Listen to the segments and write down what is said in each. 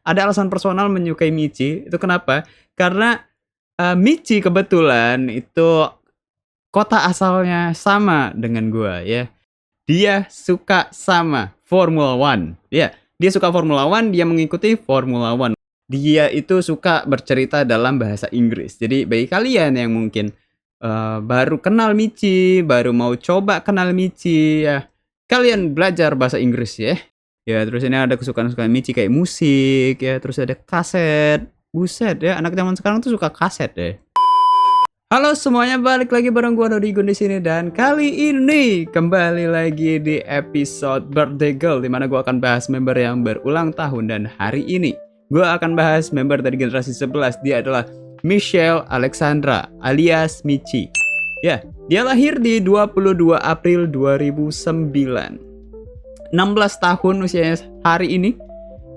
ada alasan personal menyukai Michi. Itu kenapa? Karena Michi kebetulan itu kota asalnya sama dengan gua ya. Dia suka sama Formula One. Ya, dia suka Formula One, dia mengikuti Formula One. Dia itu suka bercerita dalam bahasa Inggris. Jadi bagi kalian yang mungkin baru kenal Michi, baru mau coba kenal Michi ya, kalian belajar bahasa Inggris ya. Ya, terus ini ada kesukaan-kesukaan Michi kayak musik ya, terus ada kaset. Buset ya, anak zaman sekarang tuh suka kaset deh. Halo semuanya, balik lagi bareng gua Nodigun di sini, dan kali ini kembali lagi di episode Birthday Girl, dimana gua akan bahas member yang berulang tahun. Dan hari ini gua akan bahas member dari generasi 11. Dia adalah Michelle Alexandra alias Michi. Ya, dia lahir di 22 April 2009. 16 tahun usianya hari ini.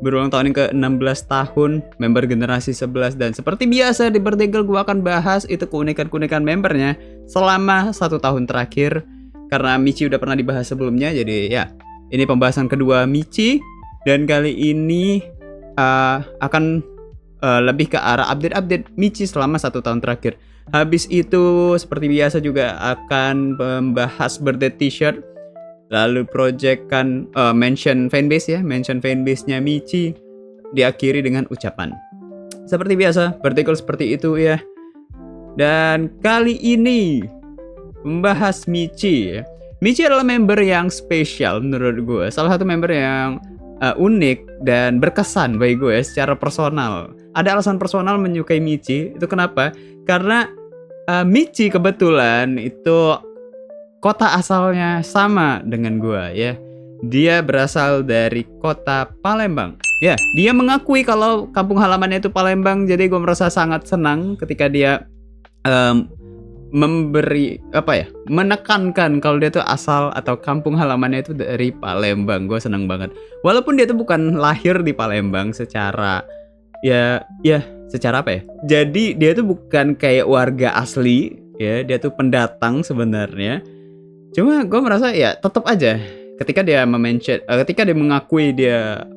Berulang tahun yang ke-16 tahun, member generasi 11. Dan seperti biasa di Birthday Girl gue akan bahas itu keunikan-keunikan membernya selama 1 tahun terakhir. Karena Michi udah pernah dibahas sebelumnya, jadi ya ini pembahasan kedua Michi. Dan kali ini akan lebih ke arah update-update Michi selama 1 tahun terakhir. Habis itu seperti biasa juga akan membahas birthday t-shirt. Lalu projectkan mention fanbase ya, mention fanbase-nya Michi diakhiri dengan ucapan. Seperti biasa, Birthday Girl seperti itu ya. Dan kali ini membahas Michi ya. Michi adalah member yang spesial menurut gue. Salah satu member yang unik dan berkesan bagi gue secara personal. Ada alasan personal menyukai Michi. Itu kenapa? Karena Michi kebetulan itu kota asalnya sama dengan gua ya. Dia berasal dari kota Palembang. Ya, dia mengakui kalau kampung halamannya itu Palembang. Jadi gua merasa sangat senang ketika dia menekankan kalau dia tuh asal atau kampung halamannya itu dari Palembang. Gua senang banget. Walaupun dia tuh bukan lahir di Palembang secara secara apa ya? Jadi dia tuh bukan kayak warga asli ya. Dia tuh pendatang sebenarnya. Cuma gue merasa ya tetap aja ketika dia ketika dia mengakui dia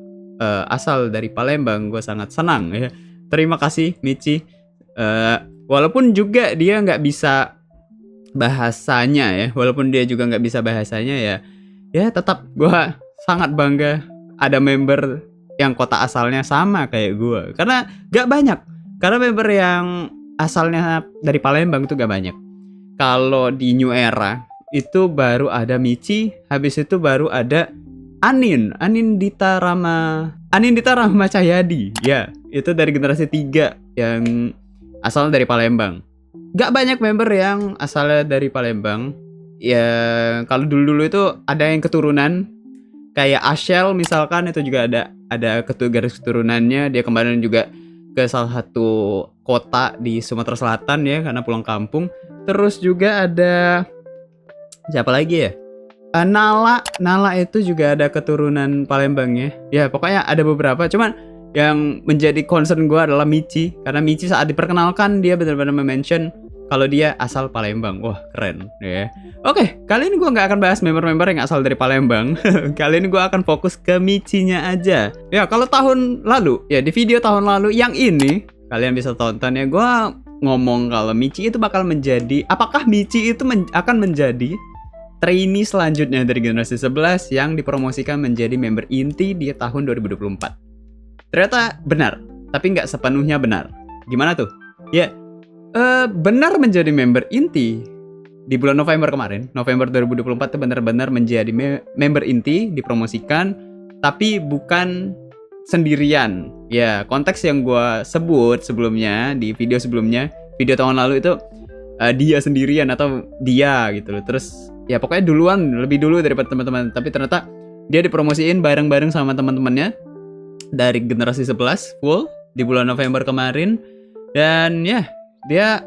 asal dari Palembang, gue sangat senang ya. Terima kasih Michi. Walaupun juga dia nggak bisa bahasanya ya, walaupun dia juga nggak bisa bahasanya ya tetap gue sangat bangga ada member yang kota asalnya sama kayak gue. Karena nggak banyak, karena member yang asalnya dari Palembang itu nggak banyak. Kalau di New Era itu baru ada Michi, habis itu baru ada Anindita Rama Cahyadi. Ya, itu dari generasi 3 yang asalnya dari Palembang. Gak banyak member yang asalnya dari Palembang. Ya, kalau dulu-dulu itu ada yang keturunan kayak Ashel misalkan, itu juga ada garis keturunannya. Dia kemarin juga ke salah satu kota di Sumatera Selatan ya, karena pulang kampung. Terus juga ada siapa lagi ya? Nala itu juga ada keturunan Palembang ya. Ya pokoknya ada beberapa. Cuman yang menjadi concern gue adalah Michi. Karena Michi saat diperkenalkan dia benar-benar mention kalau dia asal Palembang. Wah keren ya. Oke, kali ini gue nggak akan bahas member-member yang asal dari Palembang. Kali ini gue akan fokus ke Michinya aja. Ya kalau tahun lalu ya, di video tahun lalu yang ini kalian bisa tonton ya, gue ngomong kalau Michi itu bakal menjadi, apakah Michi itu akan menjadi trainee selanjutnya dari generasi 11 yang dipromosikan menjadi member inti di tahun 2024. Ternyata benar, tapi nggak sepenuhnya benar. Gimana tuh? Ya, benar menjadi member inti di bulan November kemarin. November 2024 itu benar-benar menjadi member inti, dipromosikan, tapi bukan sendirian. Ya, konteks yang gue sebut sebelumnya, di video sebelumnya, video tahun lalu itu dia sendirian atau dia gitu loh. Terus ya pokoknya lebih dulu daripada teman-teman. Tapi ternyata dia dipromosiin bareng-bareng sama teman-temannya dari generasi 11 full di bulan November kemarin. Dan ya dia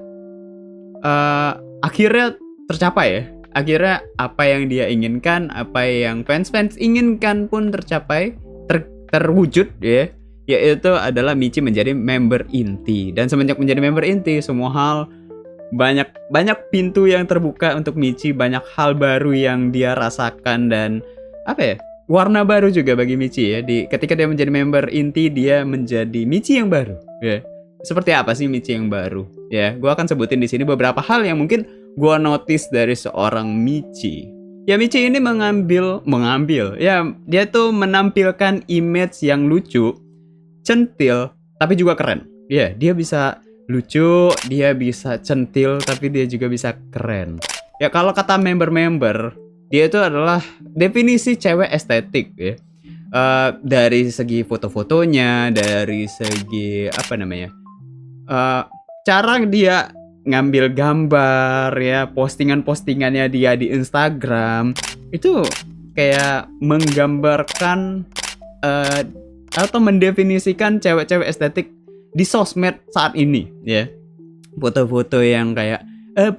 akhirnya tercapai ya. Akhirnya apa yang dia inginkan, apa yang fans inginkan pun tercapai, terwujud ya. Yaitu adalah Michi menjadi member inti. Dan semenjak menjadi member inti, semua hal banyak pintu yang terbuka untuk Michi, banyak hal baru yang dia rasakan. Dan apa ya, warna baru juga bagi Michi ya. Ketika dia menjadi member inti, dia menjadi Michi yang baru. Ya. Seperti apa sih Michi yang baru? Ya, gue akan sebutin di sini beberapa hal yang mungkin gue notice dari seorang Michi. Ya, Michi ini mengambil, ya dia tuh menampilkan image yang lucu, centil, tapi juga keren. Ya, dia bisa lucu, dia bisa centil, tapi dia juga bisa keren. Ya, kalau kata member-member, dia itu adalah definisi cewek estetik ya. Dari segi foto-fotonya, dari segi apa namanya, cara dia ngambil gambar ya, postingannya dia di Instagram itu kayak menggambarkan atau mendefinisikan cewek-cewek estetik di sosmed saat ini ya. Foto-foto yang kayak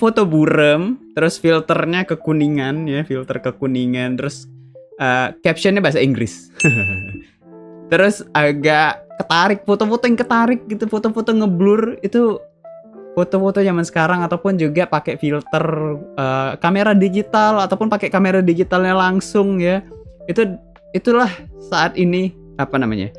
foto burem, terus filternya kekuningan ya, filter kekuningan, terus captionnya bahasa Inggris. Terus agak ketarik, foto-foto yang ketarik gitu, foto-foto ngeblur itu foto-foto zaman sekarang, ataupun juga pakai filter kamera digital, ataupun pakai kamera digitalnya langsung ya. Itulah saat ini apa namanya,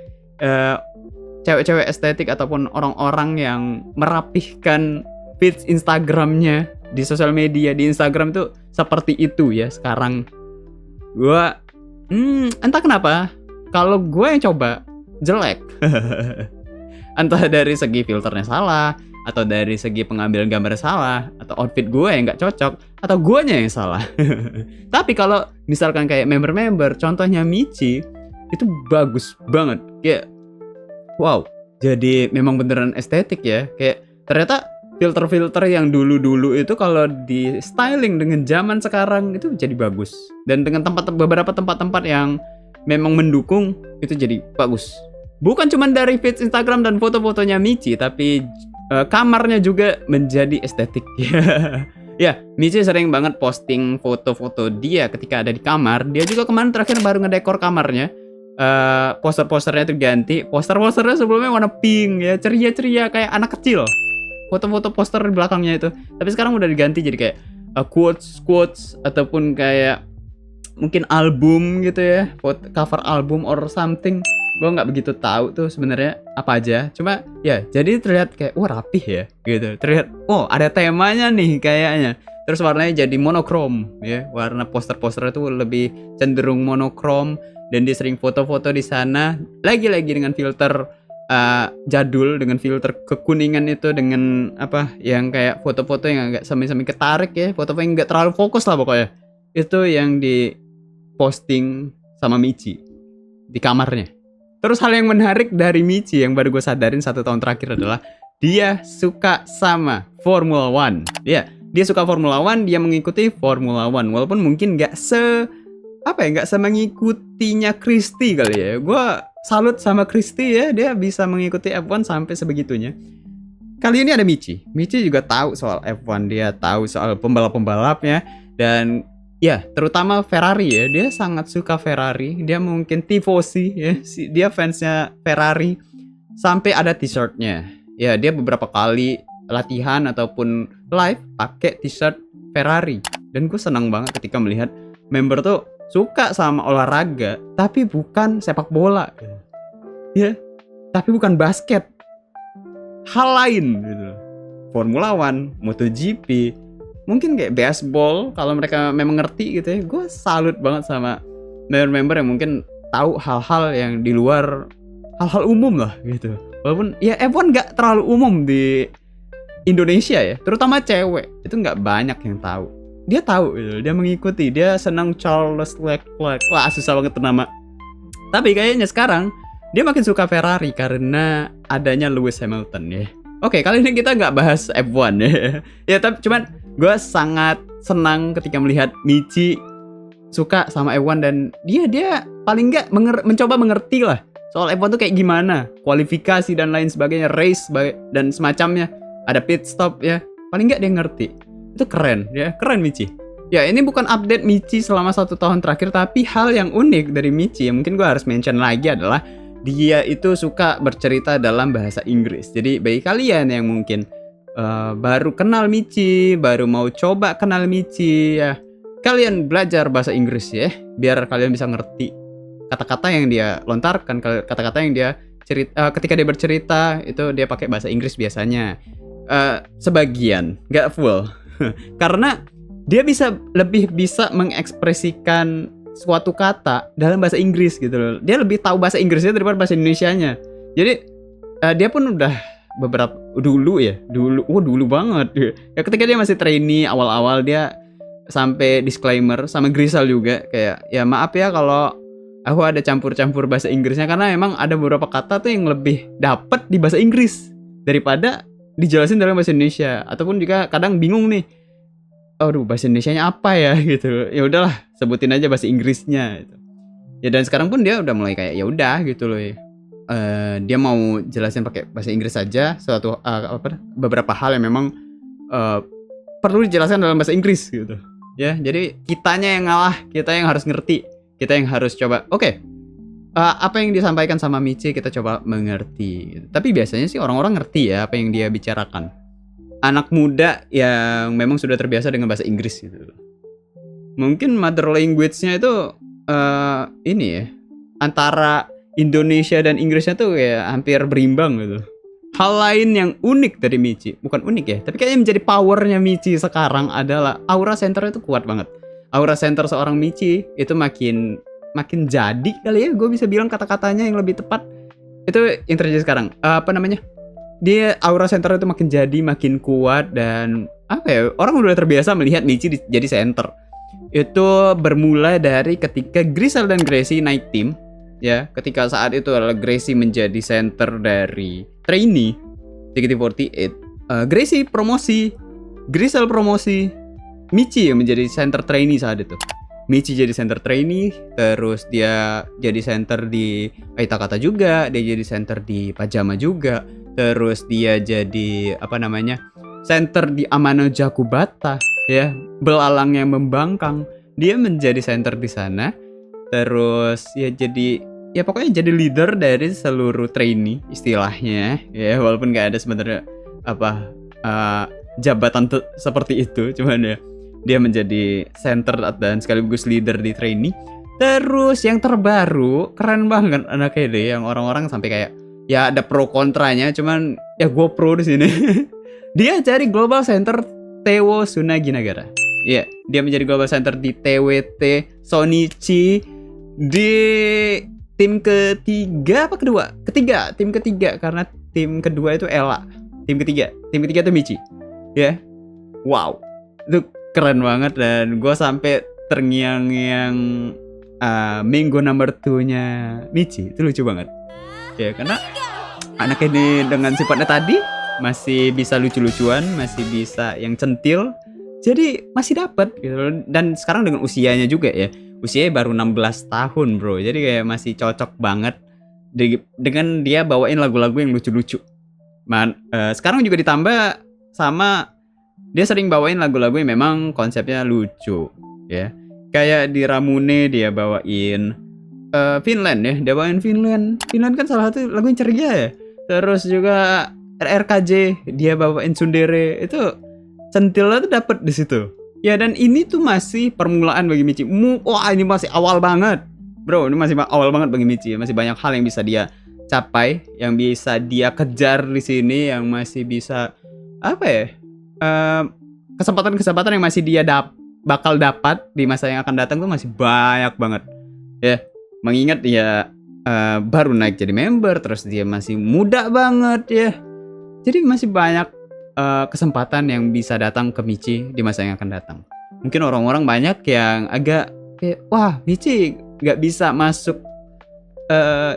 cewek-cewek estetik ataupun orang-orang yang merapihkan feeds Instagramnya di sosial media, di Instagram tuh seperti itu ya sekarang. Gua entah kenapa kalau gue yang coba jelek. Entah dari segi filternya salah, atau dari segi pengambilan gambar salah, atau outfit gue yang nggak cocok, atau guanya yang salah. Tapi kalau misalkan kayak member-member, contohnya Michi, itu bagus banget. Kayak wow, jadi memang beneran estetik ya. Kayak ternyata filter-filter yang dulu-dulu itu kalau di styling dengan zaman sekarang itu jadi bagus. Dan dengan beberapa tempat-tempat yang memang mendukung, itu jadi bagus. Bukan cuma dari feeds Instagram dan foto-fotonya Michi, tapi kamarnya juga menjadi estetik. Ya, Michi sering banget posting foto-foto dia ketika ada di kamar. Dia juga kemarin terakhir baru ngedekor kamarnya. Poster-posternya tuh ganti. Poster-posternya sebelumnya warna pink ya, ceria-ceria kayak anak kecil. Foto-foto poster di belakangnya itu. Tapi sekarang udah diganti jadi kayak quotes ataupun kayak mungkin album gitu ya, cover album or something. Gue nggak begitu tahu tuh sebenarnya apa aja. Cuma ya jadi terlihat kayak wah rapih ya gitu. Terlihat oh ada temanya nih kayaknya. Terus warnanya jadi monokrom ya. Warna poster-poster itu lebih cenderung monokrom, dan dia sering foto-foto di sana lagi-lagi dengan filter jadul, dengan filter kekuningan itu, dengan apa yang kayak foto-foto yang agak semi-semi ketarik ya, foto-foto yang nggak terlalu fokus lah pokoknya. Itu yang di posting sama Michi di kamarnya. Terus hal yang menarik dari Michi yang baru gue sadarin 1 tahun terakhir adalah dia suka sama Formula One. Ya, dia suka Formula One, dia mengikuti Formula One. Walaupun mungkin nggak semengikutinya Christy kali ya. Gue salut sama Christy ya, dia bisa mengikuti F1 sampai sebegitunya. Kali ini ada Michi. Michi juga tahu soal F1, dia tahu soal pembalap-pembalapnya, dan ya, terutama Ferrari ya. Dia sangat suka Ferrari. Dia mungkin tifosi ya. Dia fansnya Ferrari. Sampai ada t-shirtnya. Ya, dia beberapa kali latihan ataupun live pakai t-shirt Ferrari. Dan gue senang banget ketika melihat member tuh suka sama olahraga, tapi bukan sepak bola. Ya, tapi bukan basket. Hal lain gitu. Formula One, MotoGP, mungkin kayak baseball kalau mereka memang ngerti gitu ya. Gue salut banget sama member-member yang mungkin tahu hal-hal yang di luar hal-hal umum lah gitu. Walaupun ya F1 gak terlalu umum di Indonesia ya, terutama cewek itu nggak banyak yang tahu. Dia tahu gitu, dia mengikuti, dia senang Charles Leclerc. Wah, susah banget tuh nama. Tapi kayaknya sekarang dia makin suka Ferrari karena adanya Lewis Hamilton ya. Oke, kali ini kita nggak bahas F1 ya. Ya, tapi cuman gue sangat senang ketika melihat Michi suka sama F1, dan dia paling nggak mencoba mengerti lah soal F1 tuh kayak gimana, kualifikasi dan lain sebagainya, race dan semacamnya, ada pit stop ya. Paling nggak dia ngerti. Itu keren ya, keren Michi. Ya, ini bukan update Michi selama 1 tahun terakhir, tapi hal yang unik dari Michi yang mungkin gue harus mention lagi adalah dia itu suka bercerita dalam bahasa Inggris. Jadi bagi kalian yang mungkin baru kenal Michi, baru mau coba kenal Michi ya, kalian belajar bahasa Inggris ya, biar kalian bisa ngerti kata-kata yang dia lontarkan, kata-kata yang dia ketika dia bercerita itu dia pakai bahasa Inggris biasanya. Sebagian, nggak full. Karena dia lebih bisa mengekspresikan suatu kata dalam bahasa Inggris gitu loh. Dia lebih tahu bahasa Inggrisnya daripada bahasa Indonesianya. Jadi dia pun udah dulu banget ya, ketika dia masih trainee awal-awal dia sampai disclaimer sama Grisel juga kayak, ya maaf ya kalau aku ada campur-campur bahasa Inggrisnya, karena emang ada beberapa kata tuh yang lebih dapet di bahasa Inggris daripada dijelasin dalam bahasa Indonesia. Ataupun juga kadang bingung nih, aduh bahasa Indonesianya apa ya gitu. Ya udahlah, sebutin aja bahasa Inggrisnya gitu. Ya dan sekarang pun dia udah mulai kayak ya udah gitu loh ya. Dia mau jelasin pakai bahasa Inggris saja beberapa hal yang memang perlu dijelaskan dalam bahasa Inggris gitu. Ya, jadi kitanya yang ngalah, kita yang harus ngerti, kita yang harus coba. Oke. Apa yang disampaikan sama Michi kita coba mengerti. Tapi biasanya sih orang-orang ngerti ya apa yang dia bicarakan. Anak muda yang memang sudah terbiasa dengan bahasa Inggris gitu. Mungkin mother language-nya itu ini ya, antara Indonesia dan Inggrisnya tuh kayak hampir berimbang gitu. Hal lain yang unik dari Michi, bukan unik ya, tapi kayaknya menjadi powernya Michi sekarang adalah aura center itu kuat banget. Aura center seorang Michi itu makin jadi kali ya, gue bisa bilang kata-katanya yang lebih tepat. Itu yang terjadi sekarang. Dia aura center itu makin jadi, makin kuat, dan orang udah terbiasa melihat Michi jadi center. Itu bermula dari ketika Grisel dan Gracie naik tim. Ya, ketika saat itu adalah Gracie menjadi center dari trainee JKT48. Gracie promosi, Grisel promosi, Michi yang menjadi center trainee saat itu. Michi jadi center trainee, terus dia jadi center di Aita Kata juga, dia jadi center di Pajama juga, terus dia jadi center di Amano Jakubata, ya, belalang yang membangkang. Dia menjadi center di sana. Terus ya pokoknya jadi leader dari seluruh trainee istilahnya ya, walaupun nggak ada sebenarnya jabatan seperti itu, cuman ya dia menjadi center dan sekaligus leader di trainee. Terus yang terbaru keren banget anaknya deh, yang orang-orang sampai kayak ya ada pro kontranya, cuman ya gue pro di sini. Dia jadi global center Tewo Tsunagi Nagara. Iya, dia menjadi global center di TWT Sonichi di tim ketiga apa kedua? Tim ketiga, karena tim kedua itu Ella. Tim ketiga itu Michi. Ya. Wow. Itu keren banget, dan gue sampai terngiang-ngiang Minggu number 2-nya Michi. Itu lucu banget. Ya, karena anak ini dengan sifatnya tadi masih bisa lucu-lucuan, masih bisa yang centil. Jadi masih dapat gitu. Dan sekarang dengan usianya juga ya. Usianya baru 16 tahun, bro. Jadi kayak masih cocok banget dengan dia bawain lagu-lagu yang lucu-lucu. Sekarang juga ditambah sama dia sering bawain lagu-lagu yang memang konsepnya lucu, ya. Kayak di Ramune dia bawain Finland ya. Dia bawain Finland. Finland kan salah satu lagu yang ceria ya. Terus juga RRKJ dia bawain Tsundere. Itu centilnya tuh dapet di situ. Ya, dan ini tuh masih permulaan bagi Michi. Wah, ini masih awal banget, bro. Ini masih awal banget bagi Michi. Masih banyak hal yang bisa dia capai, yang bisa dia kejar di sini, yang masih bisa kesempatan-kesempatan yang masih dia bakal dapat di masa yang akan datang tuh masih banyak banget. Ya, mengingat dia baru naik jadi member, terus dia masih muda banget ya. Jadi masih banyak kesempatan yang bisa datang ke Michi di masa yang akan datang. Mungkin orang-orang banyak yang agak kayak, wah Michi gak bisa masuk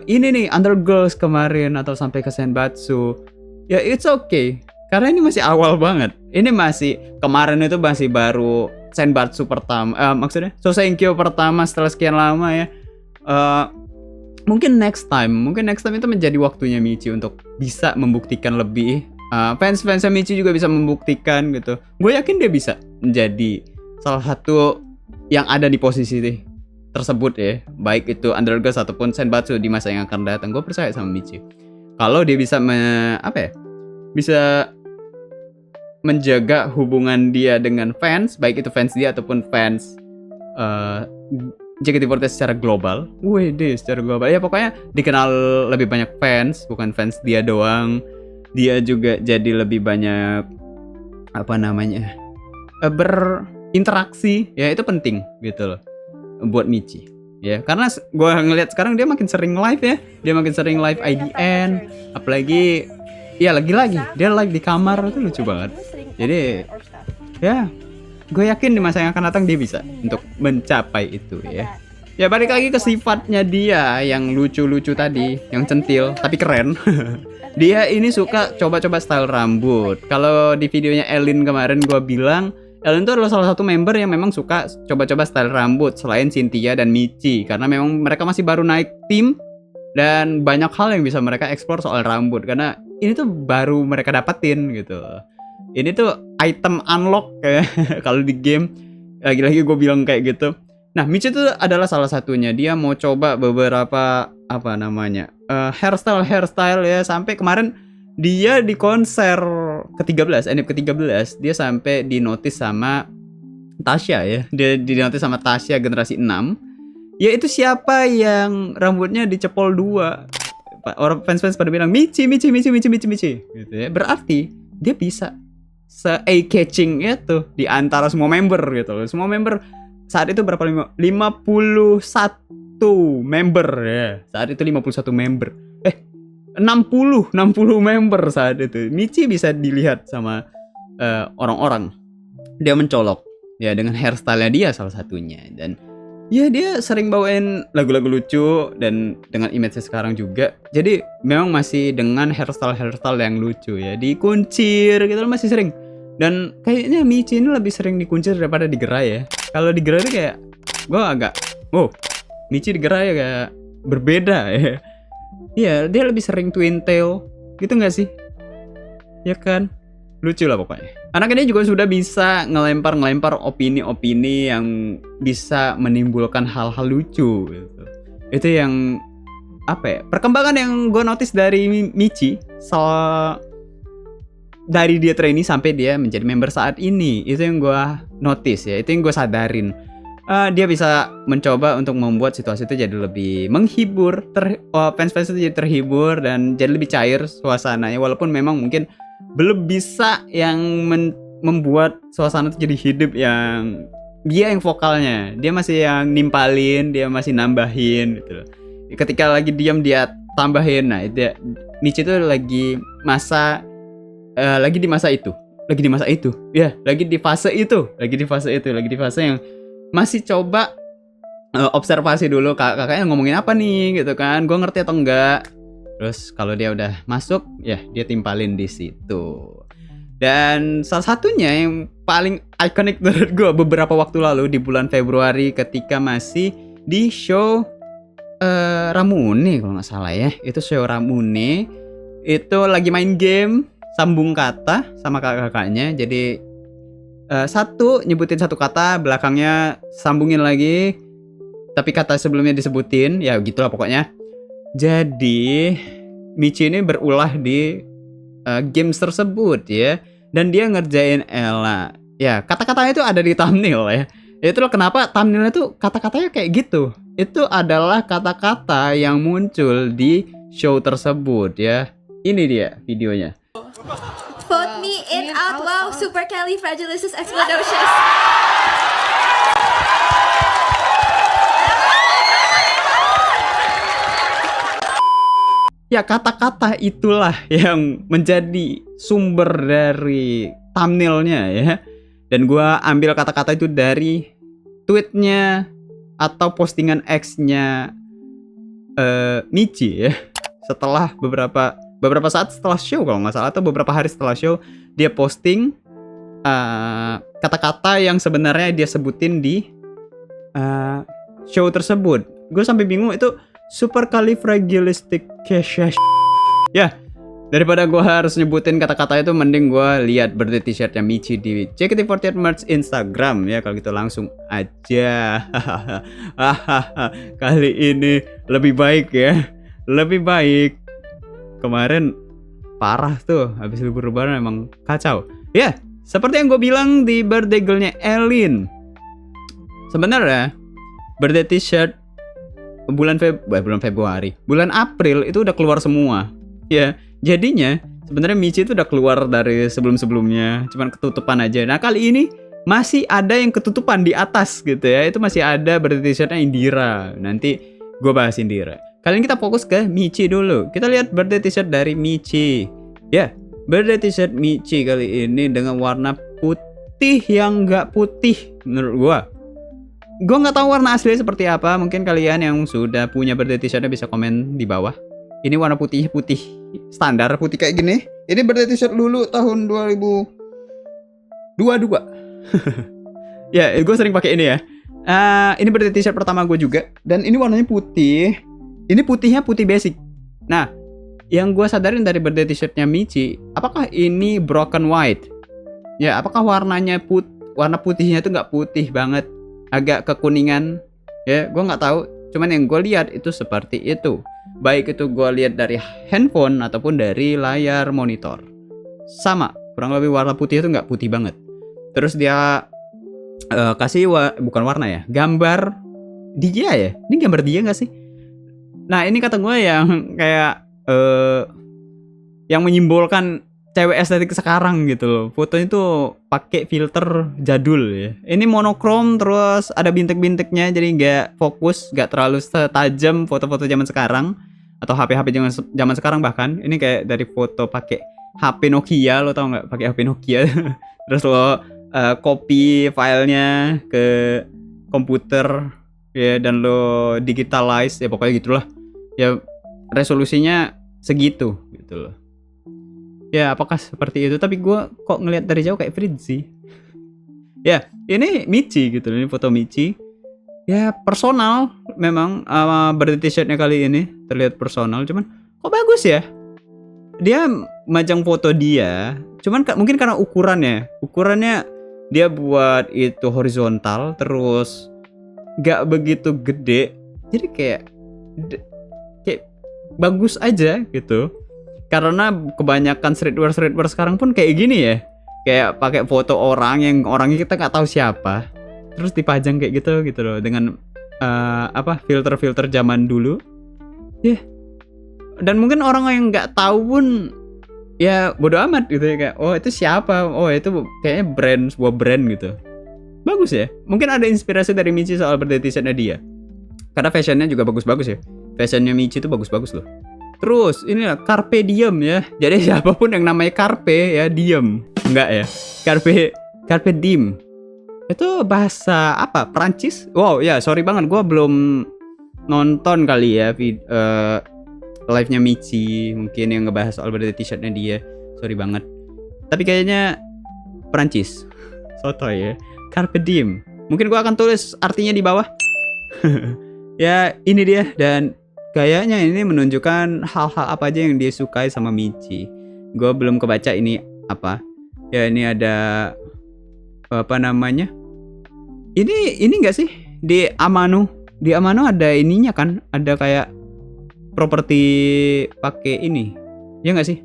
ini nih Undergirls kemarin atau sampai ke Senbatsu. Ya it's okay, karena ini masih awal banget. Ini masih kemarin itu masih baru Senbatsu pertama, maksudnya Sosenkyo pertama setelah sekian lama ya. Mungkin next time itu menjadi waktunya Michi untuk bisa membuktikan lebih. Fans-fansnya Michi juga bisa membuktikan gitu. Gue yakin dia bisa menjadi salah satu yang ada di posisi tersebut ya, baik itu Undergirls ataupun Senbatsu di masa yang akan datang. Gue percaya sama Michi. Kalau dia bisa bisa menjaga hubungan dia dengan fans, baik itu fans dia ataupun fans JKT48 secara global. Wih deh, secara global. Ya pokoknya dikenal lebih banyak fans, bukan fans dia doang. Dia juga jadi lebih banyak apa namanya? Berinteraksi. Ya itu penting gitu loh buat Michi. Ya, karena gua ngelihat sekarang dia makin sering live ya. Dia makin sering live IDN, apalagi ya lagi-lagi dia live di kamar itu lucu banget. Jadi ya gue yakin di masa yang akan datang dia bisa untuk mencapai itu ya. Ya balik lagi ke sifatnya dia yang lucu-lucu tadi, yang centil tapi keren. Dia ini suka coba-coba style rambut. Kalau di videonya Elin kemarin gue bilang, Elin itu adalah salah satu member yang memang suka coba-coba style rambut selain Cynthia dan Michi, karena memang mereka masih baru naik tim dan banyak hal yang bisa mereka explore soal rambut, karena ini tuh baru mereka dapetin gitu. Ini tuh item unlock kayak kalau di game. Lagi-lagi gue bilang kayak gitu. Nah, Michi itu adalah salah satunya. Dia mau coba beberapa apa namanya hairstyle ya, sampai kemarin dia di konser ke-13, NF ke-13, dia sampai dinotis sama Tasya ya. Dia dinotis sama Tasya generasi 6. Yaitu siapa yang rambutnya dicepol 2. Orang fans-fans pada bilang Michi gitu ya. Berarti dia bisa se-eye-catching itu di antara semua member gitu loh. Semua member saat itu berapa? 51 member ya. Saat itu 51 member. 60 member saat itu. Michi bisa dilihat sama orang-orang. Dia mencolok ya dengan hairstyle-nya dia salah satunya, dan ya dia sering bawain lagu-lagu lucu dan dengan image sekarang juga. Jadi memang masih dengan hairstyle yang lucu ya. Dikuncir gitu masih sering. Dan kayaknya Michi ini lebih sering dikuncir daripada digerai ya. Kalau digerai itu kayak gue agak Michi digerai kayak berbeda ya. Iya, dia lebih sering twin tail gitu gak sih? Ya kan? Lucu lah pokoknya. Anak ini juga sudah bisa ngelempar opini-opini yang bisa menimbulkan hal-hal lucu gitu. Itu yang apa ya? Perkembangan yang gue notice dari Michi dari dia trainee sampai dia menjadi member saat ini. Itu yang gue notice ya. Itu yang gue sadarin. Dia bisa mencoba untuk membuat situasi itu jadi lebih menghibur, fans-fans itu jadi terhibur dan jadi lebih cair suasananya, walaupun memang mungkin belum bisa yang membuat suasana itu jadi hidup yang dia yang vokalnya, dia masih yang nimpalin, dia masih nambahin gitu loh. Ketika lagi diam dia tambahin. Nah itu Michi itu lagi di masa itu ya, lagi di fase yang masih coba observasi dulu kakaknya ngomongin apa nih gitu kan, gue ngerti atau enggak. Terus kalau dia udah masuk ya dia timpalin di situ. Dan salah satunya yang paling ikonik menurut gue beberapa waktu lalu di bulan Februari ketika masih di show Ramune kalau nggak salah ya, itu show Ramune itu lagi main game sambung kata sama kakak-kakaknya. Jadi satu nyebutin satu kata, belakangnya sambungin lagi, tapi kata sebelumnya disebutin, ya gitulah pokoknya. Jadi Michi ini berulah di games tersebut ya, dan dia ngerjain Ella. Ya kata-katanya itu ada di thumbnail ya. Itu loh kenapa thumbnailnya tuh kata-katanya kayak gitu. Itu adalah kata-kata yang muncul di show tersebut ya. Ini dia videonya. Vote me in out. Wow, supercalifragilisticexpialidocious. Ya kata-kata itulah yang menjadi sumber dari thumbnailnya ya. Dan gua ambil kata-kata itu dari tweetnya atau postingan X-nya Michi ya. Setelah beberapa saat setelah show kalau nggak salah, atau beberapa hari setelah show, dia posting kata-kata yang sebenarnya dia sebutin di show tersebut. Gue sampai bingung itu supercalifragilisticexpialidocious. Ya, daripada gue harus nyebutin kata-kata itu, mending gue lihat birthday t-shirtnya Michi di JKT48 merch Instagram ya. Kalau gitu langsung aja. Kali ini lebih baik ya, lebih baik. Kemarin parah tuh, habis libur lebaran emang kacau. Ya, seperti yang gue bilang di birthday girl-nya Elin. Sebenarnya birthday t-shirt bulan Februari, bulan April itu udah keluar semua. Ya, jadinya sebenarnya Michi itu udah keluar dari sebelum-sebelumnya, cuman ketutupan aja. Nah, kali ini masih ada yang ketutupan di atas gitu ya. Itu masih ada birthday t-shirtnya Indira. Nanti gue bahas Indira. Kali ini kita fokus ke Michi dulu. Kita lihat birthday t-shirt dari Michi. Ya, birthday t-shirt Michi kali ini dengan warna putih yang nggak putih menurut gue. Gue nggak tahu warna aslinya seperti apa. Mungkin kalian yang sudah punya birthday t-shirtnya bisa komen di bawah. Ini warna putih standar, putih kayak gini. Ini birthday t-shirt dulu tahun 2022. Ya, gue sering pakai ini ya. Ini birthday t-shirt pertama gue juga. Dan ini warnanya putih. Ini putihnya putih basic. Nah, yang gue sadarin dari birthday t-shirtnya Michi, apakah ini broken white? Ya, apakah warnanya warna putihnya itu nggak putih banget? Agak kekuningan, ya gue nggak tahu. Cuman yang gue lihat itu seperti itu. Baik itu gue lihat dari handphone ataupun dari layar monitor. Sama, kurang lebih warna putih itu nggak putih banget. Terus dia kasih bukan warna ya, gambar dia ya. Ini gambar dia nggak sih? Nah ini kata gue yang kayak yang menyimbolkan cewek estetik sekarang gitu loh. Fotonya tuh pakai filter jadul ya. Ini monokrom terus ada bintik-bintiknya jadi nggak fokus, nggak terlalu tajam foto-foto zaman sekarang atau HP-HP zaman sekarang bahkan. Ini kayak dari foto pakai HP Nokia, lo tau nggak? Pakai HP Nokia terus lo copy filenya ke komputer ya dan lo digitalize ya pokoknya gitulah. Ya resolusinya segitu gitu loh. Ya apakah seperti itu? Tapi gue kok ngelihat dari jauh kayak Fritzy. Ya ini Michi gitu. Ini foto Michi. Ya personal memang birthday t-shirtnya kali ini terlihat personal. Cuman kok bagus ya. Dia majang foto dia. Cuman mungkin karena ukurannya dia buat itu horizontal. Terus gak begitu gede. Jadi kayak bagus aja gitu. Karena kebanyakan streetwear sekarang pun kayak gini ya. Kayak pakai foto orang yang orangnya kita nggak tahu siapa. Terus dipajang kayak gitu loh dengan filter-filter zaman dulu. Ya. Yeah. Dan mungkin orang yang nggak tahu pun ya bodo amat gitu ya kayak oh itu siapa? Oh itu kayaknya sebuah brand gitu. Bagus ya. Mungkin ada inspirasi dari Michi soal birthday t-shirtnya dia. Karena fashionnya juga bagus-bagus ya. Fashionnya Michi itu bagus-bagus loh. Terus inilah Carpe Diem ya. Jadi siapapun yang namanya Carpe ya diem. Enggak ya. Carpe Diem. Itu bahasa apa? Perancis? Wow ya sorry banget. Gue belum nonton kali ya live-nya Michi. Mungkin yang ngebahas soal birthday t-shirtnya dia. Sorry banget. Tapi kayaknya Perancis. Sotoy ya. Carpe Diem. Mungkin gue akan tulis artinya di bawah. Ya ini dia. Dan kayaknya ini menunjukkan hal-hal apa aja yang dia sukai sama Michi. Gue belum kebaca ini apa. Ya ini ada apa namanya? Ini enggak sih di Amano? Di Amano ada ininya kan? Ada kayak properti pakai ini. Ya enggak sih?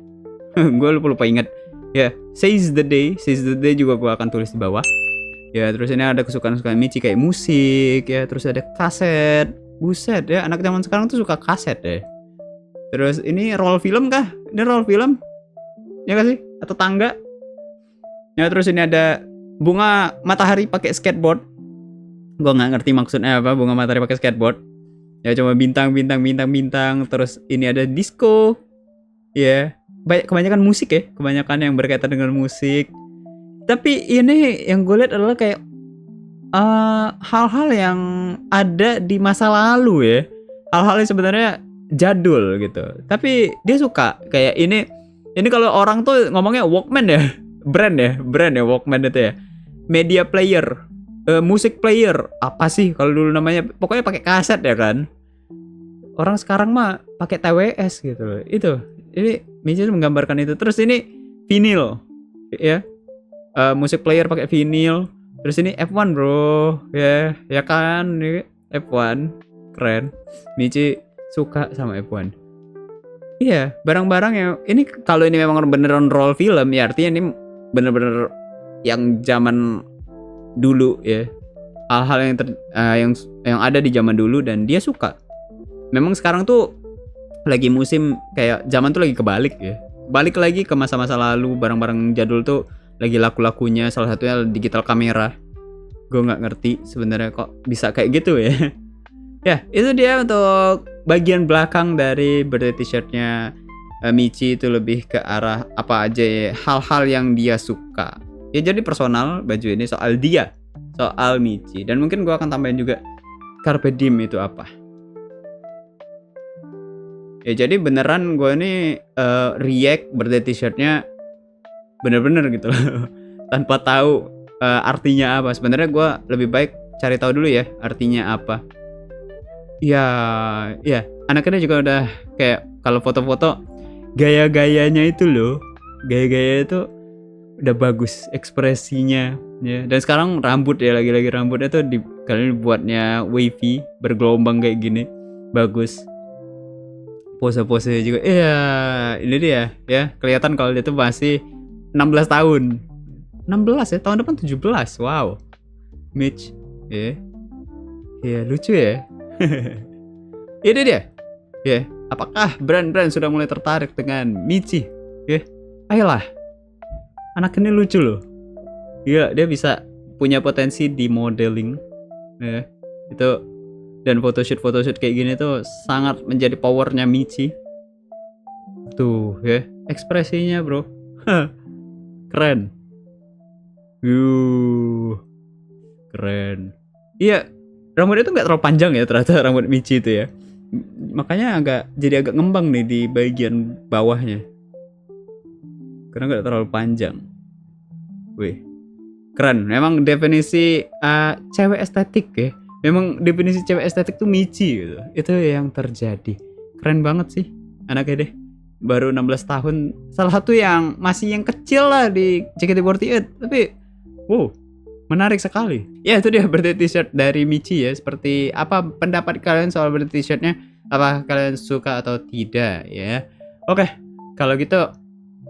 Gue lupa ingat. Ya, Seize the Day juga gue akan tulis di bawah. Ya, terus ini ada kesukaan Michi kayak musik ya, terus ada kaset. Buset ya, anak zaman sekarang tuh suka kaset deh. Terus ini roll film kah? Ini roll film? Ya gak sih? Atau tangga? Ya terus ini ada bunga matahari pakai skateboard. Gue nggak ngerti maksudnya apa bunga matahari pakai skateboard. Ya cuma bintang. Terus ini ada disco. Ya, kebanyakan musik ya. Kebanyakan yang berkaitan dengan musik. Tapi ini yang gue lihat adalah kayak hal-hal yang ada di masa lalu ya. Hal-hal yang sebenarnya jadul gitu. Tapi dia suka kayak ini kalau orang tuh ngomongnya Walkman ya. Brand ya Walkman itu ya. Media player, music player. Apa sih kalau dulu namanya? Pokoknya pakai kaset ya kan. Orang sekarang mah pakai TWS gitu loh. Itu. Ini Michi menggambarkan itu. Terus ini vinyl ya. Music player pakai vinyl. Terus ini F1 bro, ya kan, ini F1 keren. Michi suka sama F1. Iya, barang-barang yang ini kalau ini memang beneran roll film, ya artinya ini bener-bener yang zaman dulu ya. hal-hal yang ada di zaman dulu dan dia suka. Memang sekarang tuh lagi musim kayak zaman tuh lagi kebalik ya. Balik lagi ke masa-masa lalu, barang-barang jadul tuh lagi laku-lakunya, salah satunya digital kamera. Gue nggak ngerti sebenarnya kok bisa kayak gitu ya. Ya, itu dia untuk bagian belakang dari birthday t-shirtnya Michi. Itu lebih ke arah apa aja ya, hal-hal yang dia suka. Ya jadi personal baju ini soal dia, soal Michi. Dan mungkin gue akan tambahin juga Carpe Diem itu apa. Ya jadi beneran gue ini react birthday t-shirtnya bener-bener gitu loh. Tanpa tahu artinya apa. Sebenarnya gue lebih baik cari tahu dulu ya artinya apa. Ya, anaknya juga udah kayak kalau foto-foto gaya-gayanya itu loh, gaya-gaya itu udah bagus ekspresinya ya. Dan sekarang rambut ya, lagi-lagi rambutnya tuh kalian buatnya wavy, bergelombang kayak gini, bagus. Pose-pose juga, iya ini dia ya, kelihatan kalau dia tuh masih 16 tahun. 16 ya, tahun depan 17, wow. Mitch, ya lucu ya. Ini dia. Ya, apakah brand-brand sudah mulai tertarik dengan Michi? Ya, ayolah. Anak ini lucu loh. Iya, dia bisa punya potensi di modeling. Ya, itu dan photoshoot kayak gini tuh sangat menjadi powernya Michi. Tuh, ya, ekspresinya, bro. Keren. Keren. Iya. Rambutnya itu nggak terlalu panjang ya ternyata rambut Michi itu ya. Makanya jadi agak ngembang nih di bagian bawahnya. Karena nggak terlalu panjang. Wih, keren. Memang definisi cewek estetik ya. Memang definisi cewek estetik tuh Michi gitu. Itu yang terjadi. Keren banget sih anaknya deh. Baru 16 tahun. Salah satu yang masih yang kecil lah di JKT48. Tapi wow, menarik sekali. Ya itu dia birthday t-shirt dari Michi ya. Seperti apa pendapat kalian soal birthday t-shirtnya? Apa kalian suka atau tidak ya? Oke, kalau gitu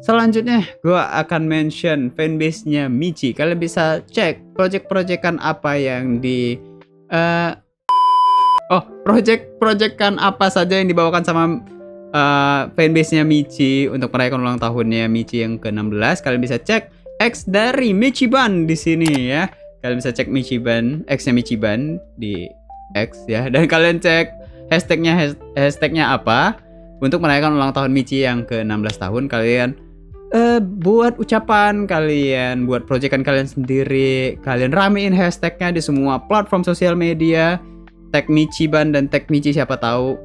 selanjutnya gue akan mention fanbase-nya Michi. Kalian bisa cek project-projectan apa yang di project-projectan apa saja yang dibawakan sama fanbase-nya Michi untuk merayakan ulang tahunnya Michi yang ke-16. Kalian bisa cek X dari Michiban di sini ya. Kalian bisa cek Michiban, X-nya Michiban di X ya. Dan kalian cek hashtagnya apa untuk merayakan ulang tahun Michi yang ke-16 tahun. Kalian buat ucapan, kalian buat proyekan kalian sendiri, kalian ramein hashtagnya di semua platform sosial media. Tag Michiban dan tag Michi, siapa tahu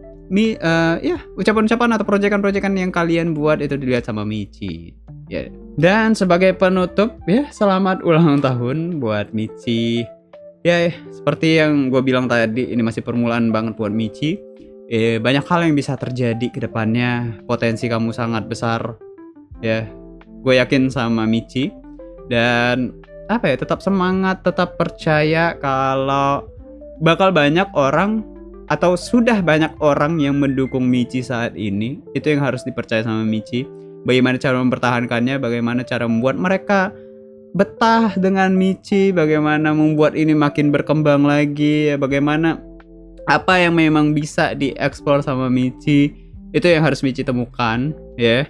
ucapan-ucapan atau proyekan-proyekan yang kalian buat itu dilihat sama Michi. Ya. Dan sebagai penutup ya, selamat ulang tahun buat Michi. Ya, seperti yang gue bilang tadi, ini masih permulaan banget buat Michi. Banyak hal yang bisa terjadi ke depannya. Potensi kamu sangat besar. Ya, gue yakin sama Michi. Dan tetap semangat, tetap percaya kalau bakal banyak orang atau sudah banyak orang yang mendukung Michi saat ini. Itu yang harus dipercaya sama Michi. Bagaimana cara mempertahankannya, bagaimana cara membuat mereka betah dengan Michi, bagaimana membuat ini makin berkembang lagi, bagaimana apa yang memang bisa dieksplor sama Michi, itu yang harus Michi temukan ya.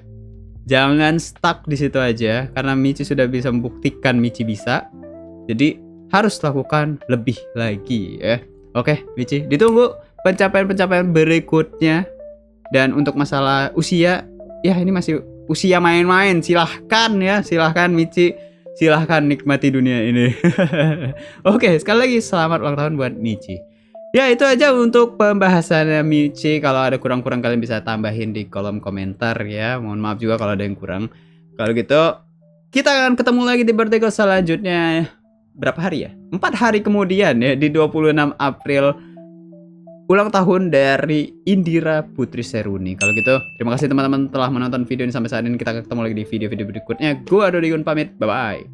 Jangan stuck di situ aja, karena Michi sudah bisa membuktikan Michi bisa. Jadi harus lakukan lebih lagi ya. Oke, Michi, ditunggu pencapaian-pencapaian berikutnya. Dan untuk masalah usia, ya ini masih usia main-main. Silahkan Michi, silahkan nikmati dunia ini. Oke, sekali lagi selamat ulang tahun buat Michi. Ya itu aja untuk pembahasannya Michi. Kalau ada kurang-kurang kalian bisa tambahin di kolom komentar ya. Mohon maaf juga kalau ada yang kurang. Kalau gitu kita akan ketemu lagi di birthday girl selanjutnya. Berapa hari ya? 4 hari kemudian ya, di 26 April. Ulang tahun dari Indira Putri Seruni. Kalau gitu, terima kasih teman-teman telah menonton video ini sampai saat ini. Kita ketemu lagi di video-video berikutnya. Gua Dodigun pamit. Bye-bye.